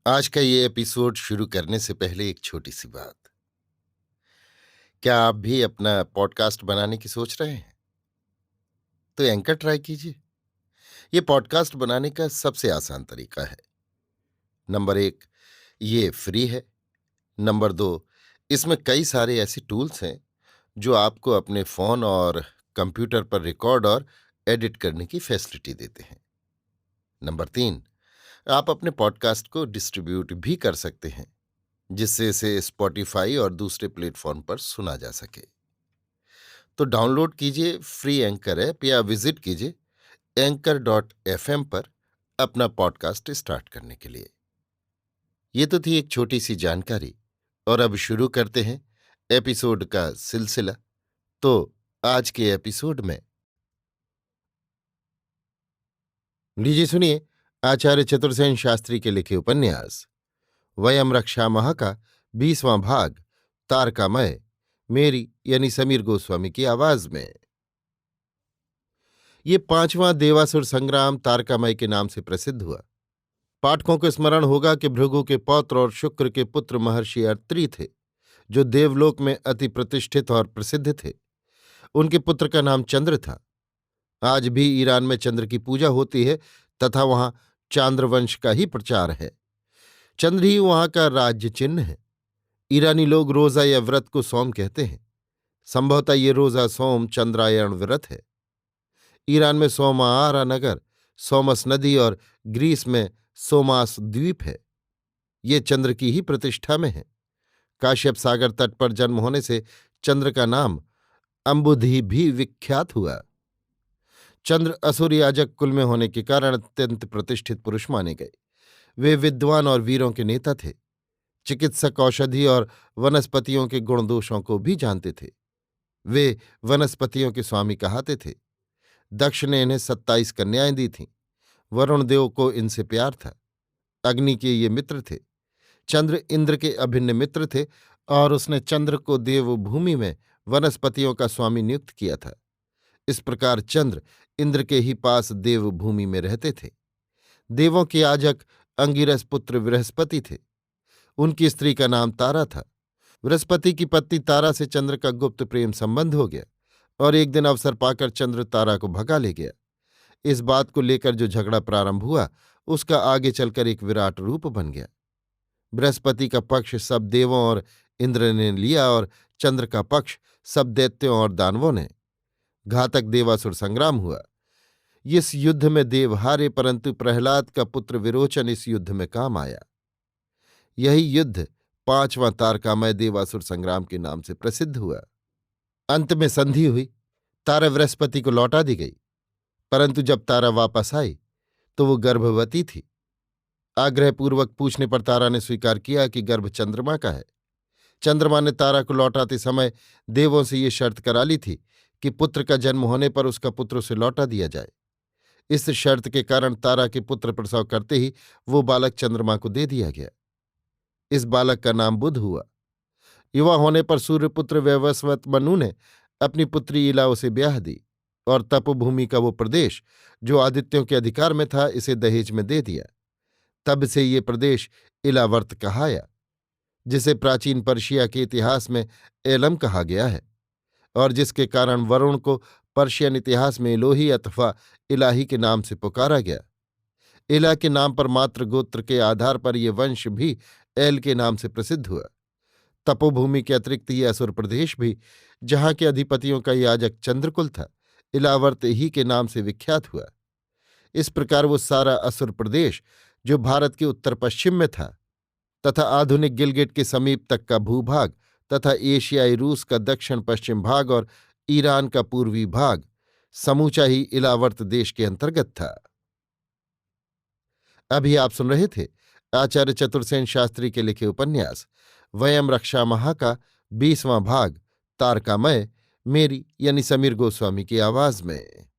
आज का ये एपिसोड शुरू करने से पहले एक छोटी सी बात। क्या आप भी अपना पॉडकास्ट बनाने की सोच रहे हैं? तो एंकर ट्राई कीजिए। ये पॉडकास्ट बनाने का सबसे आसान तरीका है। नंबर 1, ये फ्री है। नंबर 2, इसमें कई सारे ऐसे टूल्स हैं जो आपको अपने फोन और कंप्यूटर पर रिकॉर्ड और एडिट करने की फैसिलिटी देते हैं। नंबर 3, आप अपने पॉडकास्ट को डिस्ट्रीब्यूट भी कर सकते हैं, जिससे इसे स्पॉटिफाई और दूसरे प्लेटफॉर्म पर सुना जा सके। तो डाउनलोड कीजिए फ्री एंकर ऐप या विजिट कीजिए anchor.fm पर अपना पॉडकास्ट स्टार्ट करने के लिए। ये तो थी एक छोटी सी जानकारी, और अब शुरू करते हैं एपिसोड का सिलसिला। तो आज के एपिसोड में लीजिए सुनिए आचार्य चतुर्सेन शास्त्री के लिखे उपन्यास वयम रक्षामः का 20वां भाग, तारकामय, मेरी यानी समीर गोस्वामी की आवाज में। ये 5वां देवासुर संग्राम तारकामय के नाम से प्रसिद्ध हुआ। पाठकों को स्मरण होगा कि भृगु के पौत्र और शुक्र के पुत्र महर्षि अत्रि थे, जो देवलोक में अति प्रतिष्ठित और प्रसिद्ध थे। उनके पुत्र का नाम चंद्र था। आज भी ईरान में चंद्र की पूजा होती है तथा वहां चांद्रवंश का ही प्रचार है। चंद्र ही वहां का राज्य चिन्ह है। ईरानी लोग रोजा या व्रत को सोम कहते हैं। संभवतः ये रोजा सोम चंद्रायण व्रत है। ईरान में सोमाआरा नगर, सोमस नदी और ग्रीस में सोमास द्वीप है। ये चंद्र की ही प्रतिष्ठा में है। काश्यप सागर तट पर जन्म होने से चंद्र का नाम अंबुधि भी विख्यात हुआ। चंद्र असुर याजक कुल में होने के कारण अत्यंत प्रतिष्ठित पुरुष माने गए। वे विद्वान और वीरों के नेता थे। चिकित्सक औषधि और वनस्पतियों के गुण दोषों को भी जानते थे। वे वनस्पतियों के स्वामी कहाते थे। दक्ष ने इन्हें 27 कन्याएं दी थीं। वरुण देव को इनसे प्यार था। अग्नि के ये मित्र थे। चंद्र इंद्र के अभिन्न मित्र थे और उसने चंद्र को देवभूमि में वनस्पतियों का स्वामी नियुक्त किया था। इस प्रकार चंद्र इंद्र के ही पास देवभूमि में रहते थे। देवों के याजक अंगिरस पुत्र बृहस्पति थे। उनकी स्त्री का नाम तारा था। बृहस्पति की पत्नी तारा से चंद्र का गुप्त प्रेम संबंध हो गया और एक दिन अवसर पाकर चंद्र तारा को भगा ले गया। इस बात को लेकर जो झगड़ा प्रारंभ हुआ, उसका आगे चलकर एक विराट रूप बन गया। बृहस्पति का पक्ष सब देवों और इंद्र ने लिया और चंद्र का पक्ष सब दैत्यों और दानवों ने। घातक देवासुर संग्राम हुआ। इस युद्ध में देव हारे, परंतु प्रहलाद का पुत्र विरोचन इस युद्ध में काम आया। यही युद्ध 5वां तारकामय देवासुर संग्राम के नाम से प्रसिद्ध हुआ। अंत में संधि हुई। तारा बृहस्पति को लौटा दी गई, परंतु जब तारा वापस आई तो वो गर्भवती थी। आग्रहपूर्वक पूछने पर तारा ने स्वीकार किया कि गर्भ चंद्रमा का है। चंद्रमा ने तारा को लौटाते समय देवों से ये शर्त करा ली थी कि पुत्र का जन्म होने पर उसका पुत्र उसे लौटा दिया जाए। इस शर्त के कारण तारा के पुत्र प्रसव करते ही वो बालक चंद्रमा को दे दिया गया। इस बालक का नाम बुध हुआ। युवा होने पर सूर्यपुत्र वैवस्वत मनु ने अपनी पुत्री इला से ब्याह दी और तपोभूमि का वो प्रदेश जो आदित्यों के अधिकार में था, इसे दहेज में दे दिया। तब से ये प्रदेश इलावर्त कहाया, जिसे प्राचीन पर्शिया के इतिहास में एलम कहा गया है और जिसके कारण वरुण को पर्शियन इतिहास में इलोही अथवा इलाही के नाम से पुकारा गया। इला के नाम पर मात्र गोत्र के आधार पर ये वंश भी एल के नाम से प्रसिद्ध हुआ। तपोभूमि के अतिरिक्त ये असुर प्रदेश भी, जहां के अधिपतियों का याजक चंद्रकुल था, इलावर्त ही के नाम से विख्यात हुआ। इस प्रकार वो सारा असुर प्रदेश जो भारत के उत्तर पश्चिम में था तथा आधुनिक गिलगिट के समीप तक का भूभाग तथा एशियाई रूस का दक्षिण पश्चिम भाग और ईरान का पूर्वी भाग, समूचा ही इलावर्त देश के अंतर्गत था। अभी आप सुन रहे थे आचार्य चतुर्सेन शास्त्री के लिखे उपन्यास वयम रक्षामः का 20वां भाग, तारकामय, मेरी यानी समीर गोस्वामी की आवाज में।